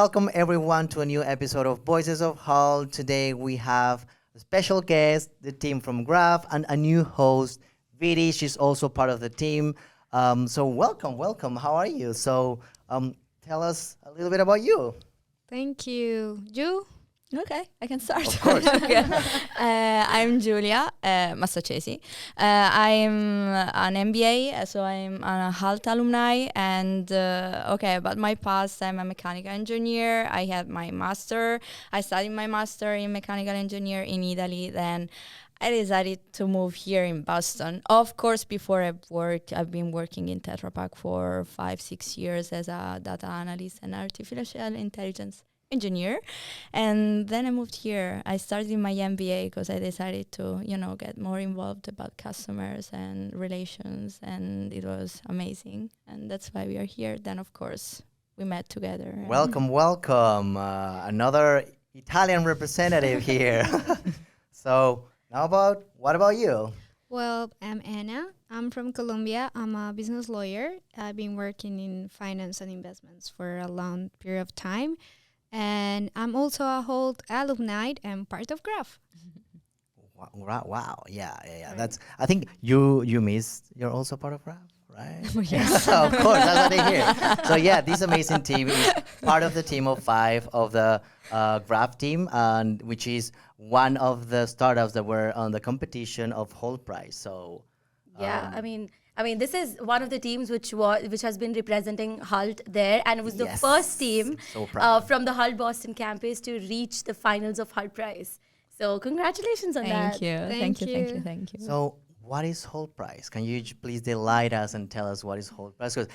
welcome everyone to a new episode of Voices of Hult. Today we have a special guest, the team from Graff, and a new host, Vidi. She's also part of the team. So welcome. How are you? So tell us a little bit about you. Thank you. You? Okay, I can start. Of course. I'm Gulia Massacesi. I'm an MBA, so I'm a Hult alumni. And about my past, I'm a mechanical engineer. I had my master. I studied my master in mechanical engineer in Italy. Then I decided to move here in Boston. Of course, before I've been working in Tetra Pak for 5-6 years as a data analyst and artificial intelligence engineer. And then I moved here. I started my MBA because I decided to, get more involved about customers and relations, and it was amazing. And that's why we are here. Then, of course, we met together. Welcome. Another Italian representative here. So what about you? Well, I'm Anna. I'm from Colombia. I'm a business lawyer. I've been working in finance and investments for a long period of time. And I'm also a Hult alumni and part of Graff. Wow. Yeah. Right. That's. I think you're also part of Graff, right? Yes. Of course, that's what I hear. So yeah, this amazing team is part of the team of 5 of the Graff team, and which is one of the startups that were on the competition of Hult Prize. So I mean, this is one of the teams which has been representing Hult there, and it was the Yes. first team So proud. from the Hult Boston campus to reach the finals of Hult Prize. So congratulations on that. Thank you. So what is Hult Prize? Can you please delight us and tell us what is Hult Prize? Because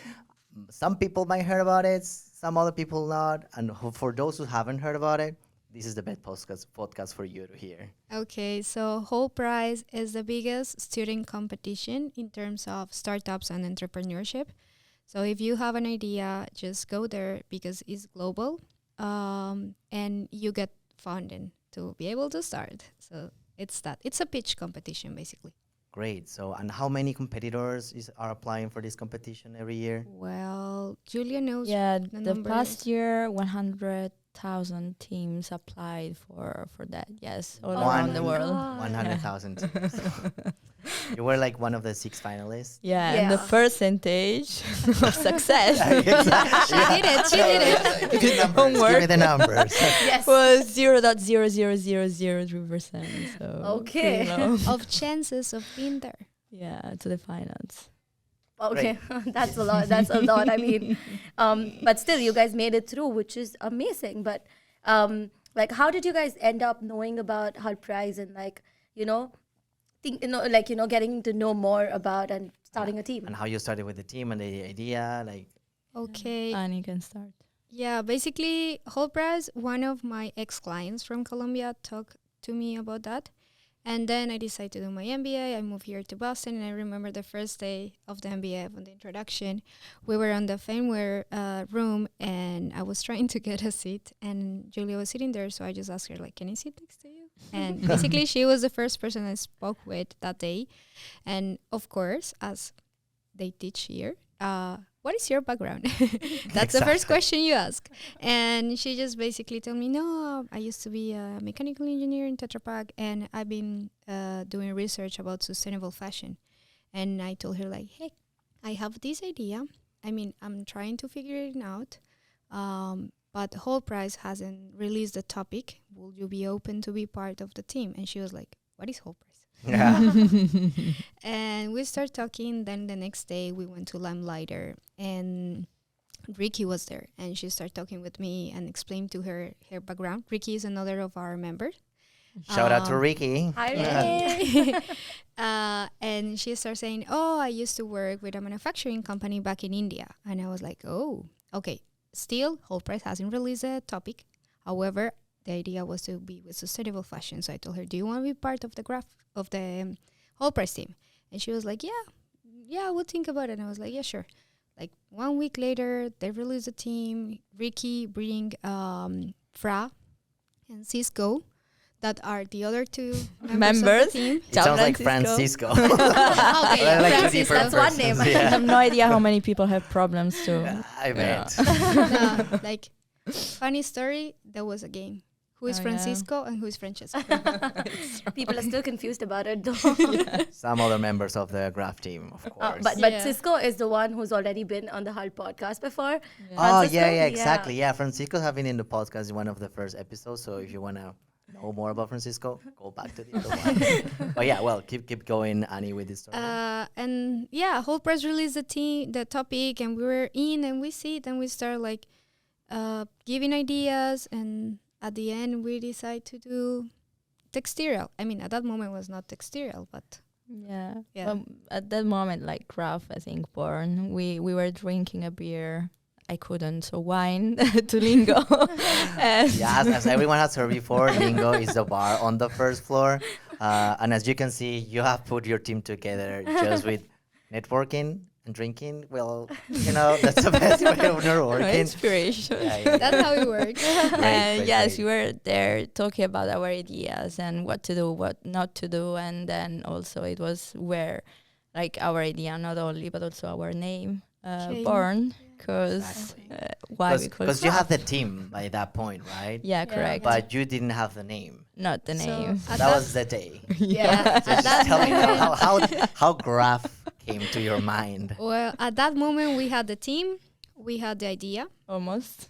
some people might heard about it, some other people not, and for those who haven't heard about it, this is the best podcast for you to hear. Okay, so Hult Prize is the biggest student competition in terms of startups and entrepreneurship. So if you have an idea, just go there because it's global, and you get funding to be able to start. So it's a pitch competition basically. Great. So, and how many competitors are applying for this competition every year? Well, Julia knows. Yeah, the the numbers. past year, 100,000 teams applied for that. Yes, all around the world. 100,000 teams. You were like one of the 6 finalists. Yeah, and the Yeah. percentage of success She did it. Give me the numbers. Homework. Give me the numbers. Yes. was 0.00003%. So Okay. pretty low. Of chances of being there. Yeah, to the finals. Okay, that's a lot. I mean, but still, you guys made it through, which is amazing. But how did you guys end up knowing about Hult Prize and getting to know more about and starting a team? And how you started with the team and the idea, like. Okay. And you can start. Yeah, basically, Hult Prize, one of my ex-clients from Colombia talked to me about that. And then I decided to do my MBA. I moved here to Boston, and I remember the first day of the MBA, on the introduction, we were on the firmware room, and I was trying to get a seat, and Julia was sitting there, so I just asked her, can I sit next to you? And basically, she was the first person I spoke with that day. And of course, as they teach here, what is your background? That's the first question you ask. And she just basically told me, no, I used to be a mechanical engineer in Tetra Pak, and I've been doing research about sustainable fashion. And I told her, hey, I have this idea. I mean, I'm trying to figure it out, but Hult Prize hasn't released the topic. Will you be open to be part of the team? And she was like, what is Hult Prize? Yeah. And we started talking. Then the next day we went to Lamplighter, and Ricky was there, and she started talking with me and explained to her background. Ricky is another of our members. Shout out to Ricky. Hi, Ricky. And she started saying, I used to work with a manufacturing company back in India. And I was like, okay. Still, Hult Prize hasn't released a topic. However, the idea was to be with sustainable fashion. So I told her, do you want to be part of the Hult Prize team? And she was like, yeah, we'll think about it. And I was like, yeah, sure. 1 week later, they released a team. Ricky bring Fra and Cisco, that are the other 2 members of the team. It sounds like Francisco. Okay, They're like 2 Francis, different that's one name. persons. I Yeah. have no idea how many people have problems to. I bet. No, Funny story, there was a game. Who is Oh, yeah. Francisco and who is Francesco? People are still confused about it though. Some other members of the Graff team, of course. But Yeah. Cisco is the one who's already been on the Hult podcast before. Oh, Francisco? yeah, Yeah. exactly. Yeah, Francisco have been in the podcast in one of the first episodes. So if you want to know more about Francisco, go back to the other one. But yeah, well, keep going, Annie, with this story. And yeah, Hult Prize released the topic, and we were in, and we see it, and we start like giving ideas, and at the end we decide to do textile. I mean, at that moment it was not textile, but Yeah. Yeah. Well, at that moment, like Graff, I think, born, we were drinking a beer. I couldn't, so wine to Lingo. And Yeah, as everyone has heard before, Lingo is the bar on the first floor. And as you can see, you have put your team together just with networking and drinking. Well, that's the best way of networking. inspiration. Yeah. that's how it works. And great, yes, great. we were there talking about our ideas and what to do, what not to do, and then also it was where, like, our idea, not only but also our name, Came. born. Because Exactly. why? Because you had the team by that point, right? Yeah, correct. But you didn't have the name. Not the So, name. at That was the day. yeah. So just tell me how Graff came to your mind. Well, at that moment we had the team, we had the idea. Almost.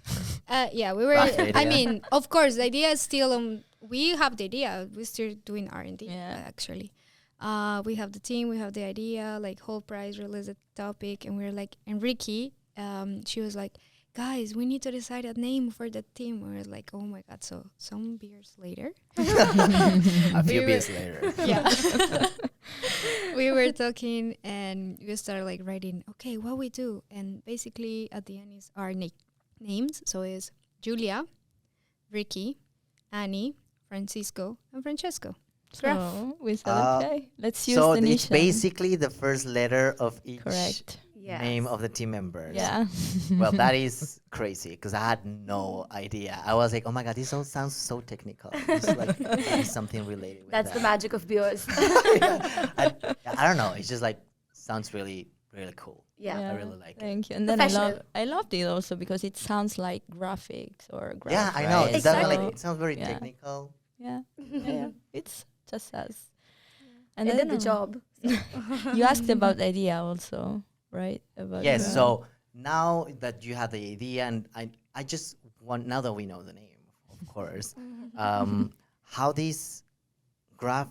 Yeah, we were. Rough idea. I mean, of course, the idea is still. We have the idea. We're still doing R&D. Yeah. Actually, we have the team. We have the idea. Like Hult Prize released a topic, and we were like, and Ricky, she was like, guys, we need to decide a name for the team. We were like, oh my god! So some beers later, A few We beers later. yeah, we were talking, and we started like writing. Okay, what we do, and basically at the end is our names. So it's Julia, Ricky, Annie, Francisco, and Francesco. Graff. So we said, Uh, okay, let's use So the it's initial. basically the first letter of each Correct. Yes. name of the team members. Yeah. Well, that is crazy because I had no idea. I was like, oh my god, this all sounds so technical. It's like there's something related with That's the that. magic of beers. I don't know. It's just like sounds really, really cool. Yeah. I really like it. Thank you. And then Professional. I loved it also because it sounds like graphics or graph. Yeah, I know. right? It's definitely. So, It sounds very yeah. technical. yeah. Yeah. It's just us. And I did don't the know. job. You asked about the idea also, right? About Yes. So now that you have the idea, and I just want, now that we know the name, of course, how this Graff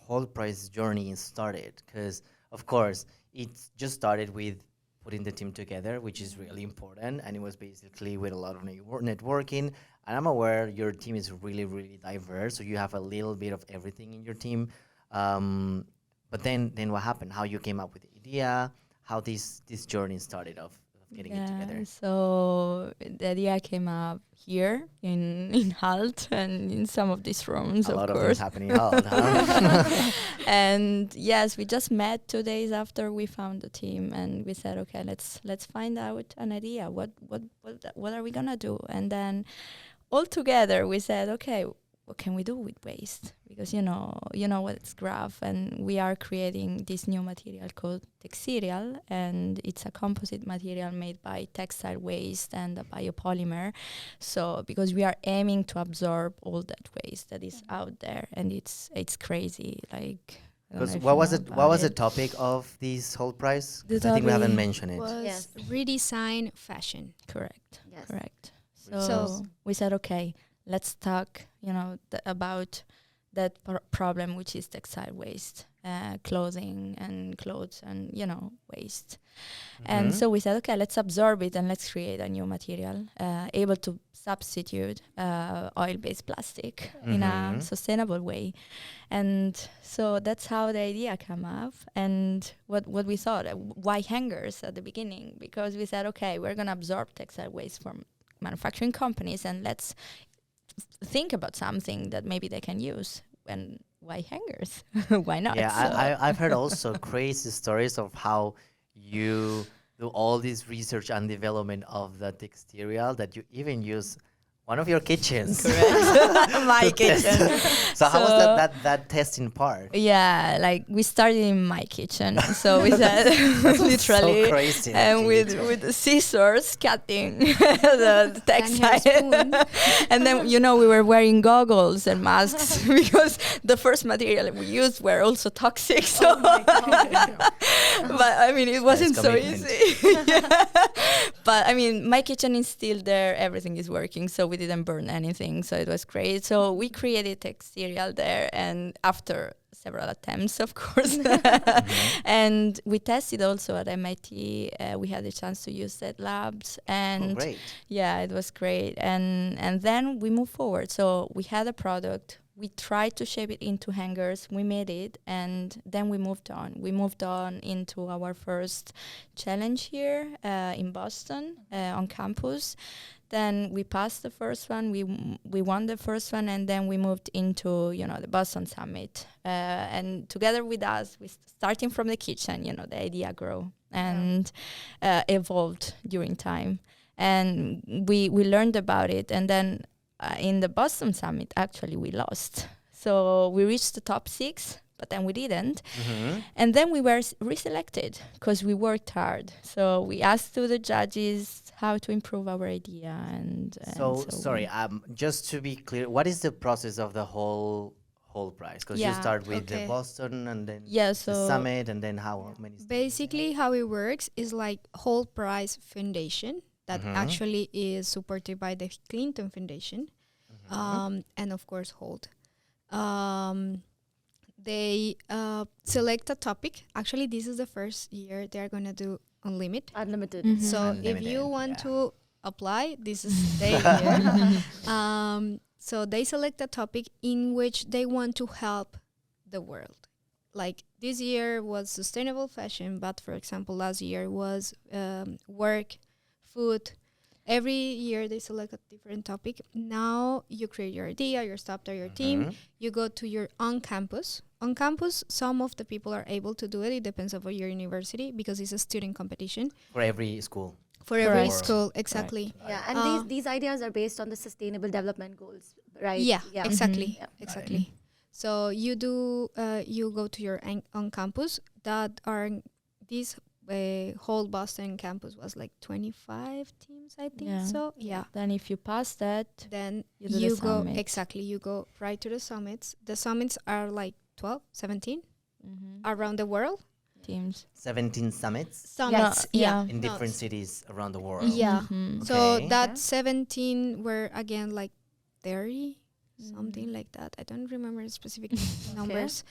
Hult Prize journey started. Because of course it just started with putting the team together, which is really important, and it was basically with a lot of networking. And I'm aware your team is really, really diverse, so you have a little bit of everything in your team. But then what happened? How you came up with the idea? How this journey started of getting it together? So the idea came up here in Hult and in some of these rooms, A of lot of things course. happening. Huh? And yes, we just met 2 days after we found the team, and we said, okay, let's find out an idea. What are we gonna do? And then all together we said, okay, what can we do with waste? Because you know what's Graff, and we are creating this new material called textile, and it's a composite material made by textile waste and a biopolymer. So because we are aiming to absorb all that waste that is out there, and it's crazy. Like, I don't know if What you was know it? What about was the it. topic of this whole prize? The 'Cause I think we haven't topic mentioned it. Was Yes. redesign fashion. Correct. Yes. Correct. So- So we said, okay, let's talk, about that problem, which is textile waste, clothing and clothes and, waste. And Mhm. so we said, okay, let's absorb it and let's create a new material able to substitute oil-based plastic in a Mhm. sustainable way. And so that's how the idea came up. And what we thought, why hangers at the beginning? Because we said, okay, we're going to absorb textile waste from manufacturing companies, and let's think about something that maybe they can use. And why hangers? Why not? Yeah, So- I've heard also crazy stories of how you do all this research and development of the textile that you even use One of your kitchens. My kitchen. So how was So- that testing part? Yeah, like we started in my kitchen, so we said literally, So crazy. and actually. with the scissors cutting the textile, spoon. and then we were wearing goggles and masks because the first material we used were also toxic. So, but I mean, it wasn't so commitment. easy. Yeah. But I mean, my kitchen is still there; everything is working, so we didn't burn anything, so it was great. So we created textile there, and after several attempts, of course, and we tested also at MIT. We had a chance to use that labs, Oh, and great. yeah, it was great. And then we moved forward. So we had a product. We tried to shape it into hangers. We made it, and then we moved on. We moved on into our first challenge here in Boston on campus. Then we passed the first one. We won the first one, and then we moved into the Boston Summit. And together with us, we starting from the kitchen. The idea grew and evolved during time, and we learned about it. And then in the Boston Summit, actually, we lost. So we reached the top 6, but then we didn't. And then we were reselected because we worked hard. So we asked to the judges how to improve our idea. And So sorry, just to be clear, what is the process of the whole prize? Because you Yeah, start with the okay. Boston and then Yeah, the so summit, and then how many? stages? Basically, how it works is like Hult Prize Foundation that actually is supported by the Clinton Foundation, and of course Hult. They select a topic. Actually, this is the first year they are gonna do Unlimited. Unlimited. So if Unlimited, you want yeah. to apply, this is the year. So they select a topic in which they want to help the world. Like this year was sustainable fashion, but for example, last year was work, food. Every year they select a different topic. Now you create your idea, your starter, your team. You go to your on campus. On campus, some of the people are able to do it. It depends on your university because it's a student competition For every school. for every Correct. school. Exactly. Yeah, and these ideas are based on the Sustainable Development Goals, right? Yeah, exactly, Yeah. exactly. So you do, you go to your on campus that are this whole Boston campus was like 25 teams, I think. Yeah. So yeah. then if you pass that, Then You do the you go summit. exactly. You go right to the summits. The summits are like 12, 17 around the world. teams. 17 summits Summits, yeah. in No, different cities around the world. Yeah. Mhm. So Okay. that 17 were again like 30, something like that. I don't remember specific numbers.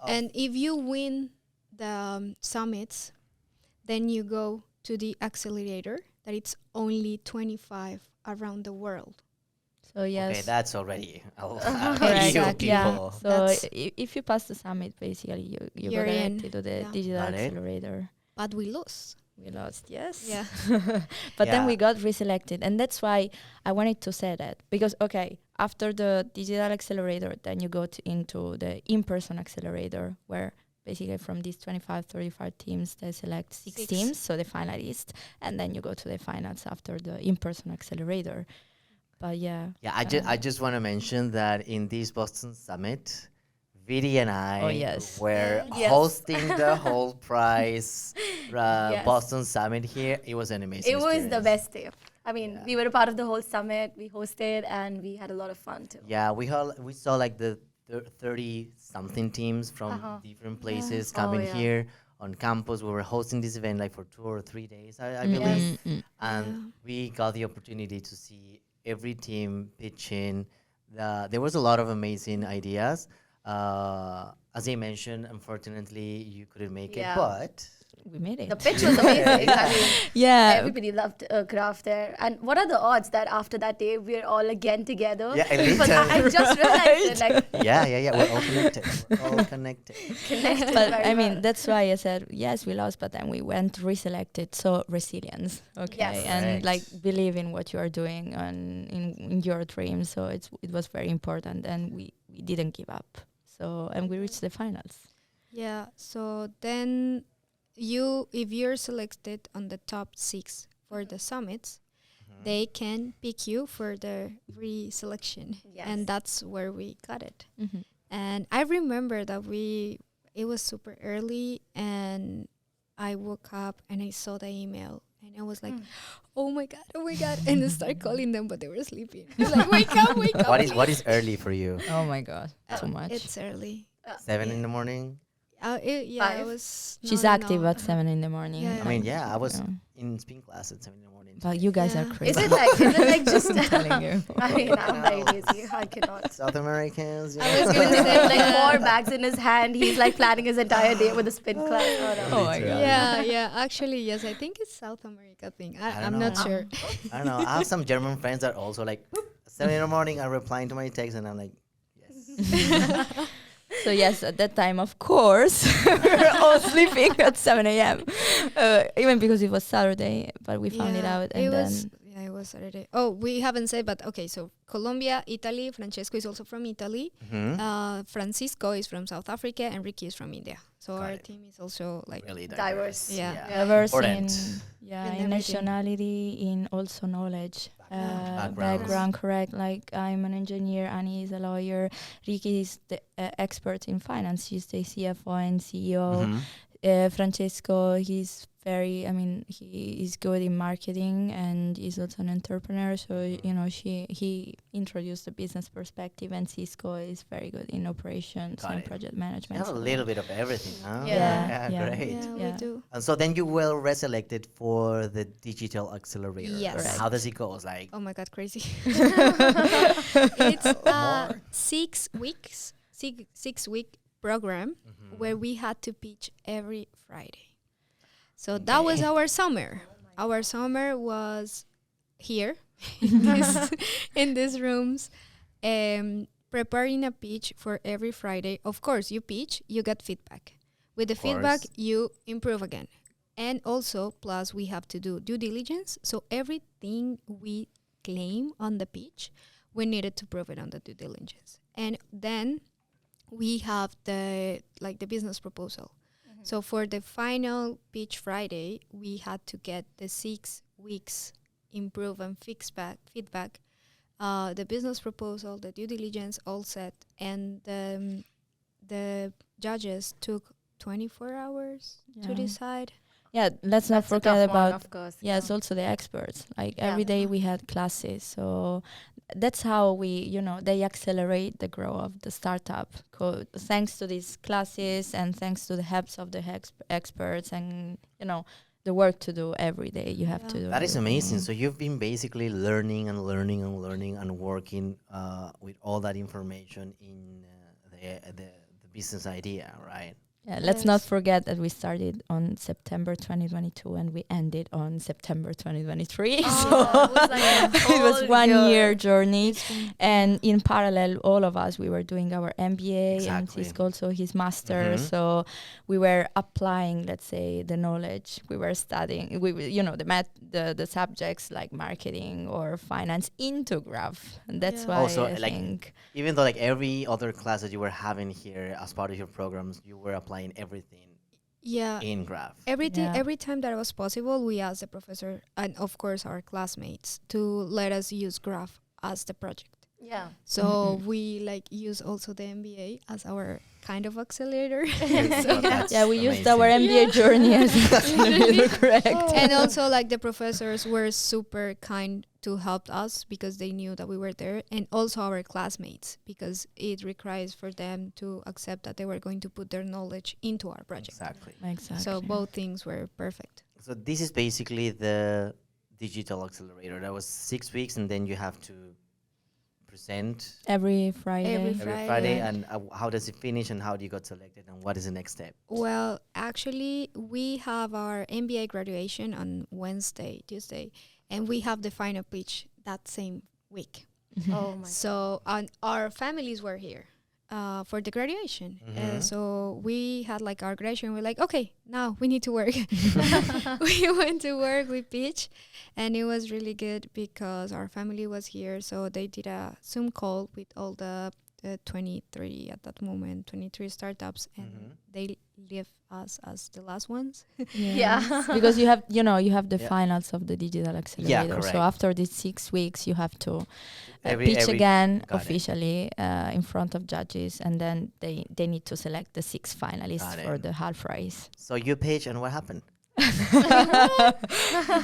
And if you win the summits, then you go to the accelerator that it's only 25 around the world. So yes. Okay, that's already a lot Correct. of Exactly. Yeah. people. So That's- if you pass the summit, basically you go You're in. directly to the Yeah. digital Got it. accelerator. But we lost. We lost, yes. Yeah. But then Yeah. we got reselected, and that's why I wanted to say that, because after the digital accelerator, then you go into the in-person accelerator, where basically from these 25, 35 teams, they select six Six. teams, so the finalists, and then you go to the finals after the in-person accelerator. But yeah. Yeah, I just want to mention that in this Boston Summit, Vidi and I Oh, yes. were Yes. hosting the whole prize Yes. Boston Summit here. It was an amazing It was the experience. best day. I mean, we were a part of the whole summit. We hosted and we had a lot of fun too. Yeah, we saw like the 30 something teams from different places coming yeah. here on campus. We were hosting this event like for 2 or 3 days, I believe. And we got the opportunity to see every team pitching. There was a lot of amazing ideas. As I mentioned, unfortunately, you couldn't make Yeah. it, but We made it. The pitch was amazing. I mean, yeah. everybody loved Graff there. And what are the odds that after that day we're all again together? Yeah, Because I just realized it, like yeah, we're all connected. We're all connected. connected But very I mean, well. that's why I said yes, we lost, but then we went reselected. So resilience, okay, Yes. and Correct. like believe in what you are doing and in your dreams. So it was very important, and we didn't give up. So and we reached the finals. Yeah. So then if you're selected on the top 6 for the summits, they can pick you for the reselection. Yes. And that's where we got it. Mhm. And I remember that it was super early, and I woke up and I saw the email, and I was like, oh my God. And I started calling them, but they were sleeping. I was like, wake up. What is early for you? Oh my God, too much. It's early. 7 in the morning? It 5? was. She's no. active at 7 in the morning. Yeah. I mean, yeah, I was Yeah. in spin class at 7 in the morning. But you guys are Yeah. crazy. Is it like just? I'm telling you. I mean, I'm very lazy. I cannot. South Americans. I was With gonna say like 4 bags in his hand, he's like planning his entire day with a spin class. Oh my God. Yeah. Actually, yes. I think it's South America thing. I I'm don't not know. sure. I don't know. I have some German friends that also like 7 in the morning are replying to my text, and I'm like, yes. So yes, at that time, of course, we were all sleeping at 7 a.m. Even because it was Saturday, but we found it out, and It was Saturday. Oh, we haven't said, but okay. So Colombia, Italy. Francesco is also from Italy. Mhm. Francisco is from South Africa, and Ricky is from India. So Got our it. team is also like Really Diverse. Yeah. diverse in, Important. In in everything. nationality, in also knowledge, Background. background, correct. Like I'm an engineer, Annie is a lawyer, Ricky is the expert in finance. She's the CFO and CEO. Mhm. Francesco, he is good in marketing and is also an entrepreneur. So, he introduced the business perspective, and Cisco is very good in operations Got and it. project You management. have a little bit of everything, huh? Yeah. Yeah. Great. Yeah, Yeah. we do. And so then you were reselected for the digital accelerator. Yes. Correct. How does it go? It's like Oh my God, crazy! It's a More. 6 weeks, 6 week program where we had to pitch every Friday. So that was our summer. Our summer was here in these rooms, preparing a pitch for every Friday. Of course, you pitch, you get feedback. With the feedback, course. you improve again. And also, plus we have to do due diligence. So everything we claim on the pitch, we needed to prove it on the due diligence. And then we have the business proposal. So for the final pitch Friday, we had to get the 6 weeks improve and feedback, the business proposal, the due diligence, all set, and the judges took 24 hours to Yeah. decide. Yeah, let's not That's a forget tough one, about of course. yes, also the experts. Like Yeah. every day we had classes, so that's how they accelerate the growth of the startup. Thanks to these classes and thanks to the helps of the experts and the work to do every day. You have to do. that is everything. amazing. So you've been basically learning and working with all that information in the business idea, right? Yeah, let's not Yes. forget that we started on September 2022 and we ended on September 2023. So it was like a it was whole 1 year. year journey. And in parallel, all of us, we were doing our MBA and Exactly. Cisco also his master. Mhm. So we were applying, let's say, the knowledge. We were studying, the subjects like marketing or finance into Graff. And that's Yeah. why Also, I like, think... Even though like every other class that you were having here as part of your programs, you were applying everything Yeah. in Graff. Yeah. Every time that was possible, we asked the professor and of course our classmates to let us use Graph as the project. Yeah. So Mhm. we use also the MBA as our kind of accelerator. That's Yeah, we used amazing. our MBA journey as accelerator, correct. And also the professors were super kind to help us because they knew that we were there, and also our classmates because it requires for them to accept that they were going to put their knowledge into our project. Exactly. Exactly. So both things were perfect. So this is basically the digital accelerator. That was 6 weeks, and then you have to present every Friday. Every every Friday. Friday. And how does it finish, and how do you got selected, and what is the next step? Well, actually, we have our MBA graduation on Wednesday, Tuesday, and we have the final pitch that same week. Oh my. So our families were here for the graduation. Mhm. So we had our graduation. We're like, okay, now we need to work. We went to work, we pitched, and it was really good because our family was here. So they did a Zoom call with all the 23 at that moment, 23 startups, and they leave us as the last ones. Yeah. Because you have the Yeah. finals of the digital accelerator. correct. So after these 6 weeks, you have to Every- pitch every- again got it. officially in front of judges, and then they need to select the 6 finalists Got for it. the Hult Prize. So you pitch, and what happened?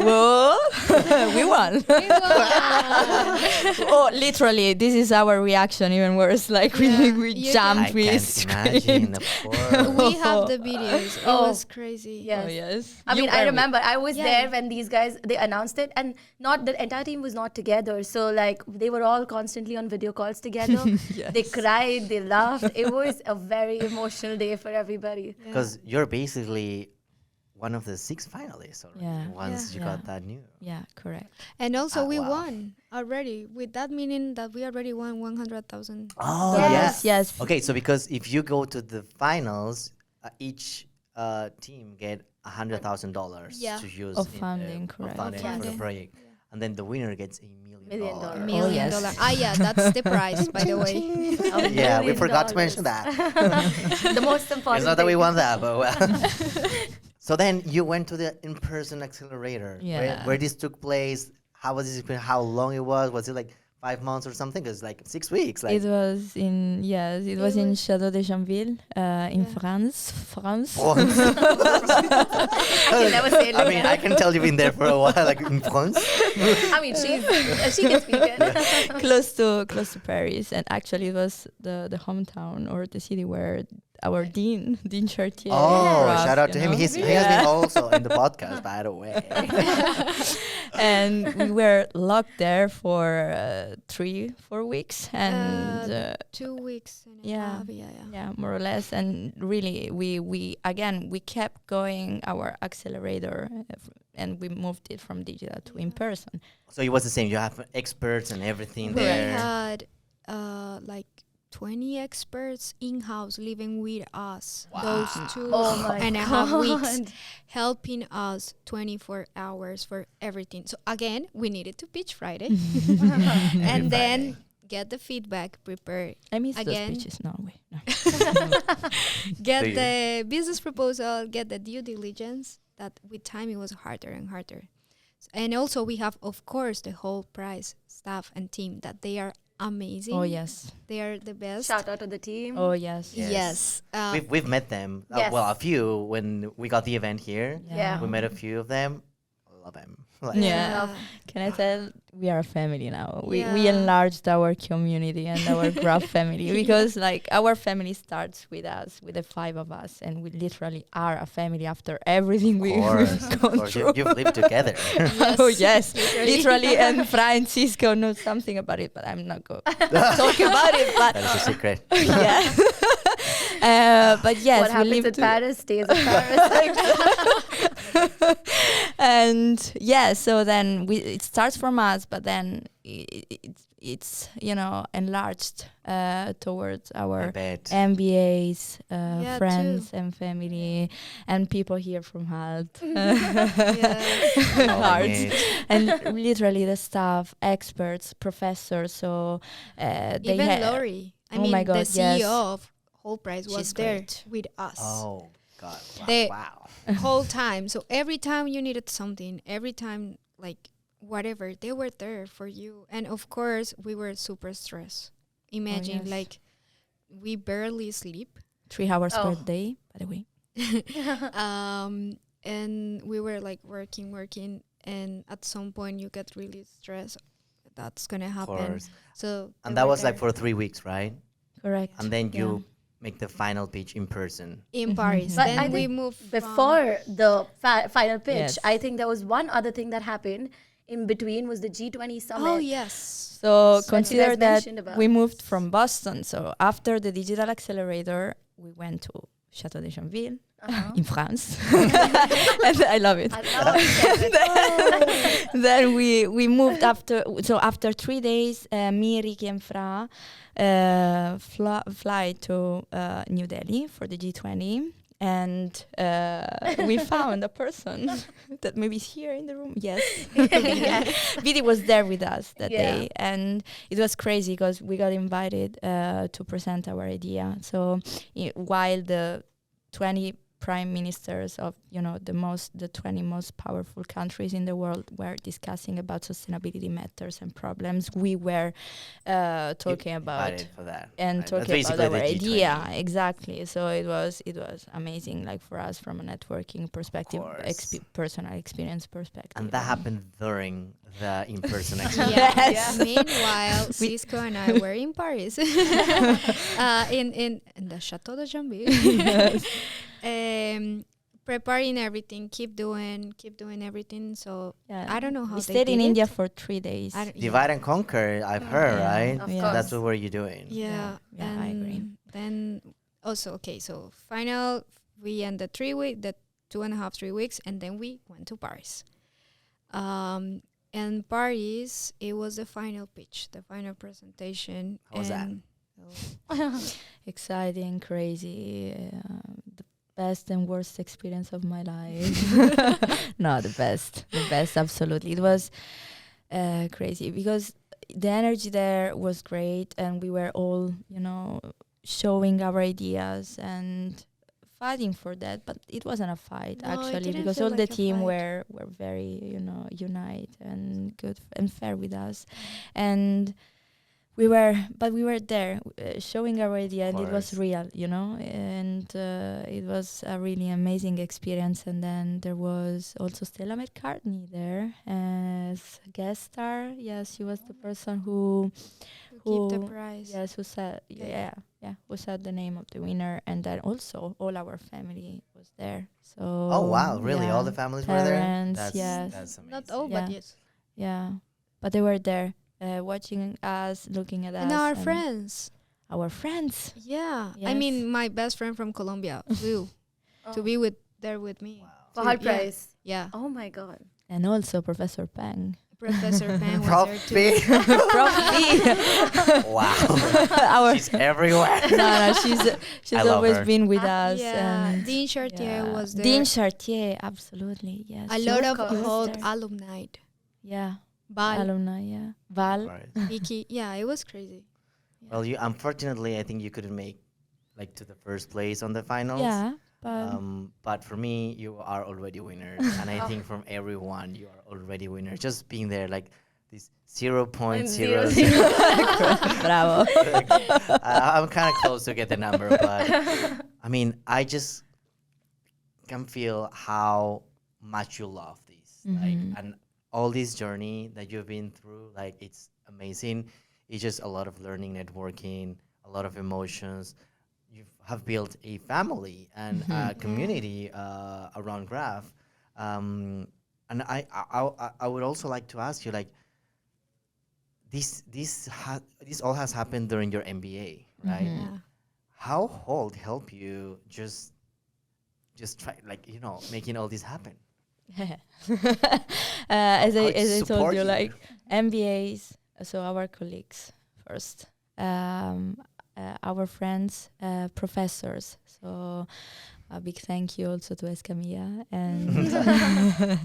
Well, we won. Oh, literally, this is our reaction. Even worse, like Yeah, we you jumped, I we can't imagine. screamed. Of course. We have the videos. It Oh. was crazy. Yes. Oh, yes. I You mean, I were with- remember I was Yeah. there when these guys, they announced it, and not the entire team was not together. So like they were all constantly on video calls together. Yes. They cried, they laughed. It was a very emotional day for everybody. Because you're basically one of the 6 finalists already. Yeah. Once you Yeah. got that news. Yeah, correct. And also we wow. won already. With that meaning that we already won 100,000. Oh Yes. Yes. Okay, so because if you go to the finals, each team get $100,000 Yeah. to use Of in, funding, of correct. funding Of for the funding. project, and then the winner gets $1 million. $1 million. Million yes. dollar. Ah, yeah, that's the prize, by the way. $1 Yeah, we million. forgot to mention that. The most important. It's not that we thing. won that, but well. So then you went to the in-person accelerator. Yeah. Where this took place. How was this? How long it was? Was it like 5 months or something? Because like 6 weeks. Like It was in Château de Chambille, in France. France. France. You never say it I like mean, that. I can tell you've been there for a while, like in France. I mean, she can speak it. close to Paris, and actually it was the hometown or the city where our Dean Chartier. Oh, grew up, shout out you to him. know? He has been also in the podcast, by the way. And we were locked there for 3-4 weeks, and 2 weeks and a yeah. half. Yeah. yeah, more or less. And really, we kept going our accelerator, and we moved it from digital to in person. So it was the same. You have experts and everything We there. had like 20 experts in-house living with us Wow. those two Oh my and a half weeks, God. helping us 24 hours for everything. So again, we needed to pitch Friday and then get the feedback, prepare, I miss Again. those speeches. No way. No. get Do you? the business proposal, get the due diligence. That with time it was harder and harder. And also we have, of course, the Hult Prize staff and team that they are amazing. Oh yes. They are the best. Shout out to the team. Oh yes. Yes. Yes. We've met them. Yes. Well, a few when we got the event here. Yeah. We met a few of them. Love them. Like, Yeah. Can I tell we are a family now? We Yeah. enlarged our community and our Graff family because like our family starts with us, with the 5 of us, and we literally are a family after everything Of we've course, of gone course. through. You've lived together. Oh yes, literally. And Francisco knows something about it, but I'm not going to talk about it. But That is a secret. yeah. But yes, What we happens live in to- Paris stays in Paris. And yeah, so then it starts from us, but then it's enlarged towards I our bet. MBAs, Yeah, friends and family, and people here from Hult. Yeah. Loving Hearts. it. And literally the staff, experts, professors. So they Even Lori, I Oh mean, my God, the CEO yes. of Hult Prize was She's there great. with us Oh God! They- Wow. whole time. So every time you needed something, every time like whatever, they were there for you. And of course, we were super stressed. Imagine yes. like we barely sleep, 3 hours Oh. per day, by the way. and we were like working, and at some point you get really stressed. That's gonna Of happen. course. So they And that were was like there for 3 weeks, right? Correct. And then Yeah. you make the final pitch in person. in Paris. But Then I we think moved from- Before the final pitch, Yes. I think there was one other thing that happened in between was the G20 summit. Oh yes. So That you consider guys that mentioned about. we moved from Boston. So after the digital accelerator, we went to Château de Chambille Uh-huh. in France. And I love it. I love it. Then we moved after. So after 3 days, me, Ricky, and Fra fly to New Delhi for the G20. and we found a person that maybe is here in the room. Yes, Vidi was there with us that day, and it was crazy because we got invited to present our idea. So while the 20 prime ministers of the 20 most powerful countries in the world were discussing about sustainability matters and problems, we were talking about for that. and Right. talking That's about basically our the idea. G20. Exactly. So it was amazing, like for us from a networking perspective, course. personal experience perspective. And that happened during the in-person Yeah. experience. Yes. Meanwhile, Cisco and I were in Paris, in the Chateau de Jambi, preparing everything, keep doing everything. So I don't know how we they stayed in did India it. for 3 days. I don't- Divide and conquer, I've heard, Yeah. right? Of Yeah. course. That's what were you doing? Yeah, Yeah, and I agree. then also so final we ended 3 week, the 2.5 3 weeks, and then we went to Paris. And Paris, it was the final pitch, the final presentation. How was that? and Exciting, crazy, the best and worst experience of my life. No, the best, absolutely. It was crazy because the energy there was great, and we were all, showing our ideas and fighting for that. But it wasn't a fight No, it actually, didn't because feel all the like a team fight. were very, unite and good and fair with us, and we were there showing our idea, and it was course. real, and it was a really amazing experience. And then there was also Stella McCartney there as guest star. Yes, she was the person who keep the who- prize. yes, who said who said the name of the winner, and then also all our family was there. So Oh wow, really? All the families were there? Parents, That's, yes. that's amazing. Not all, Yeah. but yes. yeah, but they were there watching us, looking at us, And our friends. our friends. Yeah. I Yes. mean, my best friend from Colombia flew to be there with me. Wow. For to- Hult yeah. Prize. Yeah. Oh my God. And also Professor Peng. Professor Pang was Prof there too. B. Prof B. Wow. Our She's everywhere. no, she's I love always her. been with us. Yeah. And Dean Chartier was there. Dean Chartier, absolutely, yes. A lot of course. old there. alumni. Yeah, Val, alumni, yeah. Val. Right. Vicky. Yeah, it was crazy. Well, you unfortunately, I think you couldn't make to the first place on the finals. Yeah, but But for me, you are already winners, and I think from everyone, you are already winners. Just being there, this 0.00. bravo. I'm kind of close to get the number, but I mean, I just can feel how much you love this, and all this journey that you've been through. It's amazing. It's just a lot of learning, networking, a lot of emotions. You have built a family and a community around Graff, and I would also like to ask you, this all has happened during your MBA, right? Yeah. How Hult help you just try making all this happen? As How I it as I told support you, you? MBAs, so our colleagues first, our friends, professors. So a big thank you also to Escamilla, and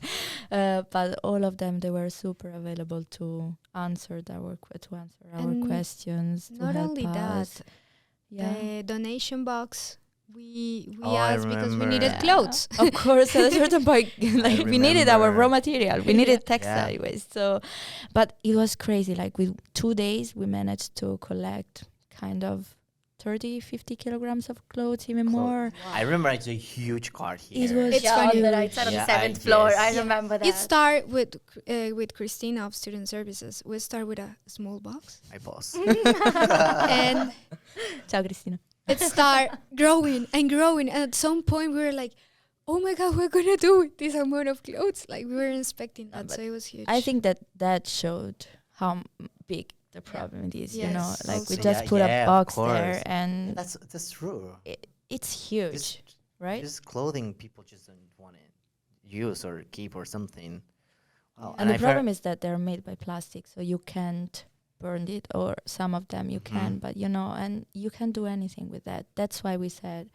but all of them, they were super available to answer our And questions. To Not help only us. that, Yeah. the donation box. We Oh, I asked because we remember. needed Yeah. clothes. Of course, at a certain point, we needed our remember. raw material. We needed Yeah. textile waste. So, but it was crazy. With 2 days, we managed to collect kind of 30, 50 kilograms of clothes, even more. I remember it's a huge card here. It was It's Yeah, funny. on the right side of Yeah, the I 7th floor. guess. I Yeah. remember that. It started with Christina of Student Services. We start with a small box, My boss. and Ciao, Cristina. it start growing and growing. And at some point, we were like, "Oh my God, we're gonna do with this amount of clothes!" We weren't expecting that, but so it was huge. I think that showed how big the problem is. Yes, We also. just Yeah, put yeah, a of box course. there, and That's true. it's huge, Just- right? Just clothing people just don't want to use or keep or something. Wow. And the I've heard- problem is that they're made by plastic, so you can't burn it, or some of them you can, but and you can't do anything with that. That's why we said,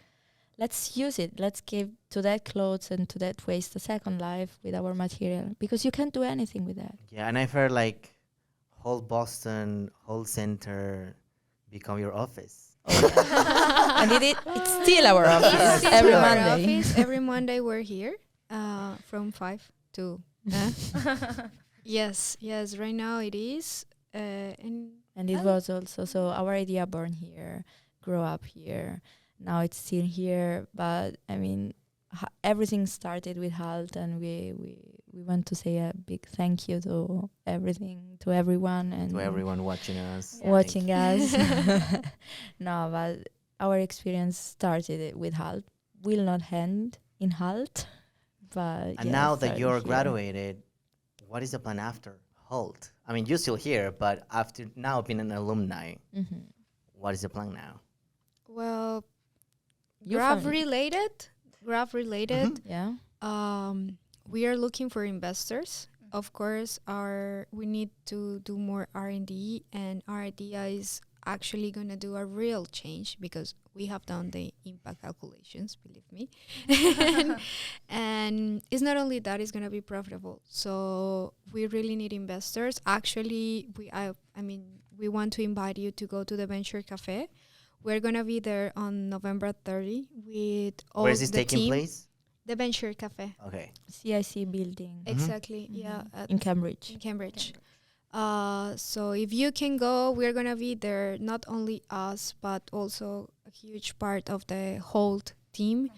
let's use it. Let's give to that clothes and to that waste a second life with our material, because you can't do anything with that. Yeah, and I've heard like whole Boston, whole center become your office. And it's still our office It's still every our Monday. office. Every Monday we're here from 5 to... Yes, yes, right now it is. And it was also, so our idea born here, grow up here. Now it's still here, but I mean, everything started with Hult, and we want to say a big thank you to everything, to everyone, and To everyone watching us. watching us. No, but our experience started it with Hult. Will not end in Hult, but And now that you're graduated, what is the plan after Hult? I mean, you're still here, but after now being an alumni, what is the plan now? Well, You Graph found- related. Graph related. Yeah. We are looking for investors. Of course, we need to do more R&D, and our idea is actually going to do a real change, because we have done the impact calculations, believe me. And it's not only that, it's going to be profitable. So we really need investors. Actually, we want to invite you to go to the Venture Cafe. We're going to be there on November 30 with all Where is this the taking team. place? The Venture Cafe. Okay. CIC building Exactly. Yeah. in Cambridge. In Cambridge. So if you can go, we're going to be there, not only us, but also a huge part of the whole team,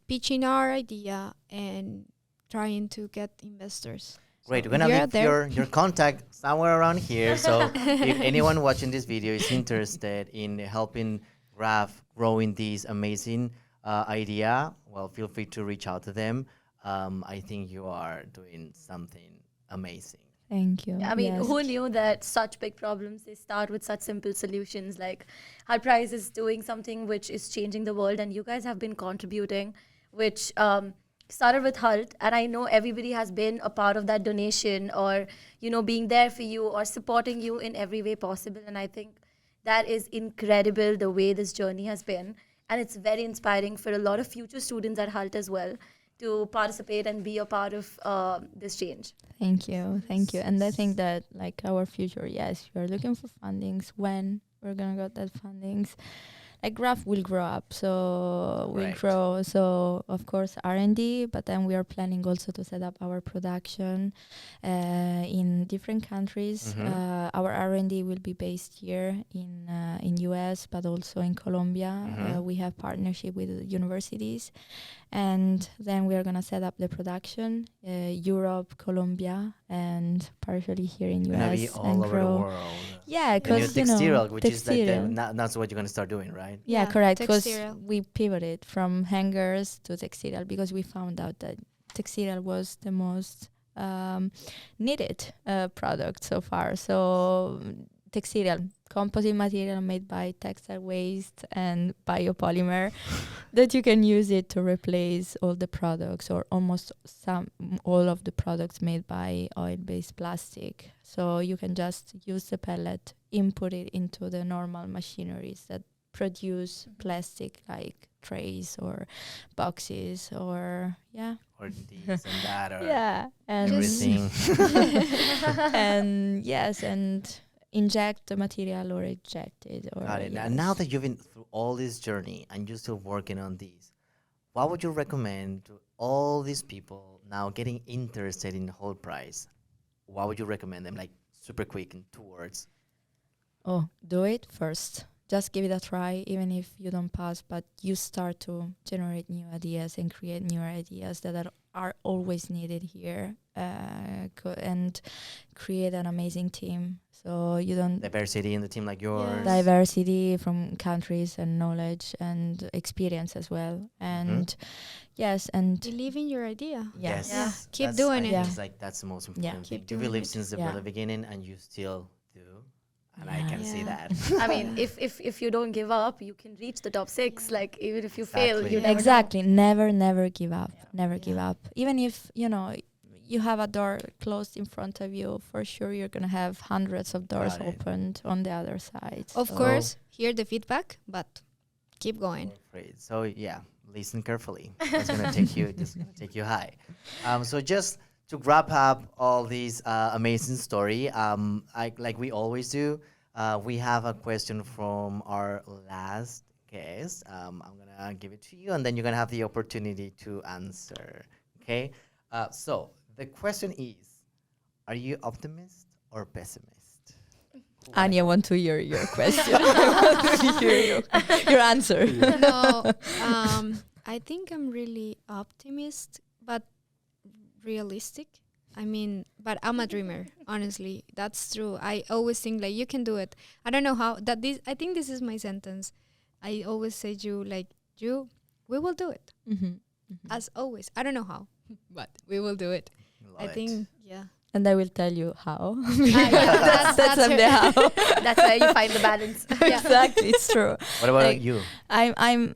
pitching our idea and trying to get investors. Great. So We're gonna you're leave there. your contact somewhere around here. So if anyone watching this video is interested in helping Graff growing this amazing idea, well, feel free to reach out to them. I think you are doing something amazing. Thank you. I mean, Yes. who knew that such big problems, they start with such simple solutions? Like, Hult Prize is doing something which is changing the world, and you guys have been contributing, which started with Hult. And I know everybody has been a part of that donation, or, being there for you or supporting you in every way possible. And I think that is incredible, the way this journey has been. And it's very inspiring for a lot of future students at Hult as well to participate and be a part of this change. Thank you. Thank you. And I think that like our future, yes, we are looking for fundings. When we're gonna get that fundings, like Graff will grow up, so we'll Right. grow. So of course R&D, but then we are planning also to set up our production in different countries. Our R&D will be based here in US, but also in Colombia. We have partnership with universities, and then we are gonna set up the production Europe, Colombia, and partially here in You're gonna US be all and over the grow. world. Yeah, And your because textile, which is like textile. that's what you're gonna start doing, right? Yeah, Yeah, correct. Because textile. we pivoted from hangers to textile because we found out that textile was the most needed product so far. So textile, composite material made by textile waste and biopolymer, that you can use it to replace all the products, or almost all of the products made by oil-based plastic. So you can just use the pellet, input it into the normal machineries that produce plastic, like trays or boxes, or Or this and that, or and everything. and yes, and inject the material or eject it. Or Got it. And now that you've been through all this journey and you're still working on these, what would you recommend to all these people now getting interested in Hult Prize? What would you recommend them, like super quick in 2 words? do it first. Just give it a try, even if you don't pass, but you start to generate new ideas and create newer ideas that are always needed here, and create an amazing team. So you don't Diversity in the team like yours. diversity from countries and knowledge and experience as well. And yes, and Believe in your idea. Yes. Yeah. Keep That's- doing I it. think Yeah. it's like that's the most important thing. Keep You doing believe it. since the Yeah. very beginning, and you still do. And I can see Yeah. that. I mean, if you don't give up, you can reach the top 6. Like, even if you fail, Exactly. you never know. exactly, never give up. Never give up. Even if you have a door closed in front of you, for sure you're gonna have hundreds of doors Got it. opened on the other side. Of So- course, hear the feedback, but keep going. Great. So yeah, listen carefully. That's gonna take you. That's gonna take you high. So just to wrap up all these amazing story, like we always do, we have a question from our last guest. I'm gonna give it to you, and then you're gonna have the opportunity to answer. Okay. So the question is, are you optimist or pessimist? Anya, I want to hear your question. I want to hear your answer. No, I think I'm really optimist, but realistic. I mean, but I'm a dreamer. Honestly, that's true. I always think like you can do it. I don't know how that this. I think this is my sentence. I always say you like you. We will do it as always. I don't know how, but we will do it. Love I it. think yeah. And I will tell you how. Yeah, That's someday how. That's where you find the balance. Exactly, it's true. What about Like, you? I'm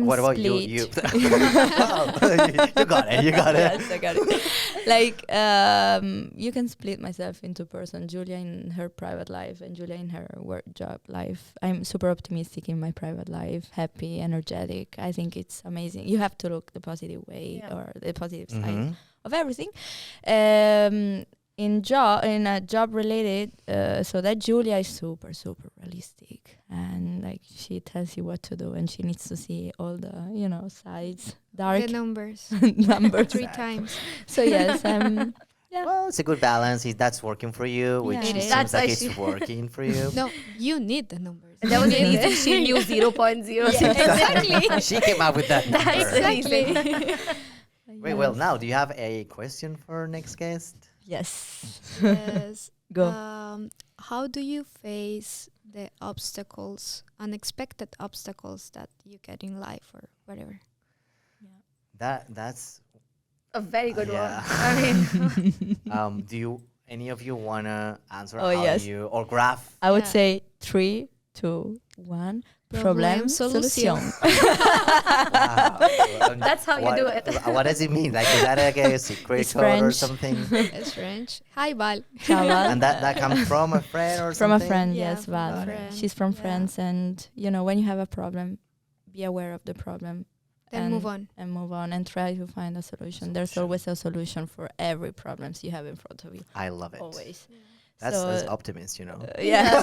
What about split. you? Wow. You got it. You got it. Yes, I got it. Like you can split myself into person. Julia in her private life and Julia in her work job life. I'm super optimistic in my private life, happy, energetic. I think it's amazing. You have to look the positive way Yeah. or the positive side Mhm. of everything. In a job related, so that Julia is super realistic, and like she tells you what to do, and she needs to see all the sides, dark The numbers numbers. 3 times. So yes, yeah. Well, it's a good balance. If that's working for you, which Yeah. it It seems is. That's like why it's working for you. No, you need the numbers. That was You an need easy. She knew 0.06. exactly. She came up with that number. Exactly. Wait, well, now, do you have a question for our next guest? Yes. Yes. Go. How do you face the obstacles, unexpected obstacles that you get in life or whatever? That's A very good Yeah. one. I mean, do any of you wanna answer Oh, how yes. you or Graff? I would Yeah. say 3, 2, 1. Problem, solution. Wow. That's how you What- do it. What does it mean? Like, is that like a secret It's code or French. something? It's French. Hi, Val. Chaval. And that comes from a friend or From a something? friend, Yeah, yes, from a Val. friend. She's from Yeah. France, and when you have a problem, be aware of the problem. Then move on. And move on and try to find a solution. There's Solution. always a solution for every problems you have in front of you. I love it. Always. That's So, optimist, you know. Yeah.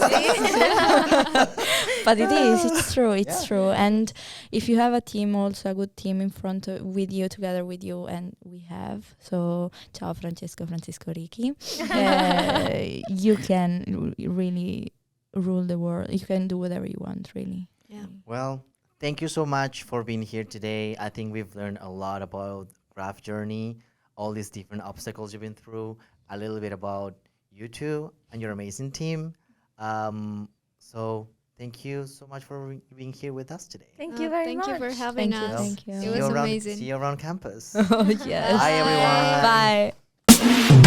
But it is. It's true. It's Yeah. true. And if you have a team, also a good team in front with you, together with you, and we have. So, ciao Francisco Ricci. You can really rule the world. You can do whatever you want, really. Yeah. Well, thank you so much for being here today. I think we've learned a lot about Graff journey, all these different obstacles you've been through, a little bit about you two and your amazing team. So thank you so much for being here with us today. thank you very Thank much. you for having Thank you, us. thank you. It See was you around, amazing. See you around campus. Oh, yes. Bye, everyone. Bye.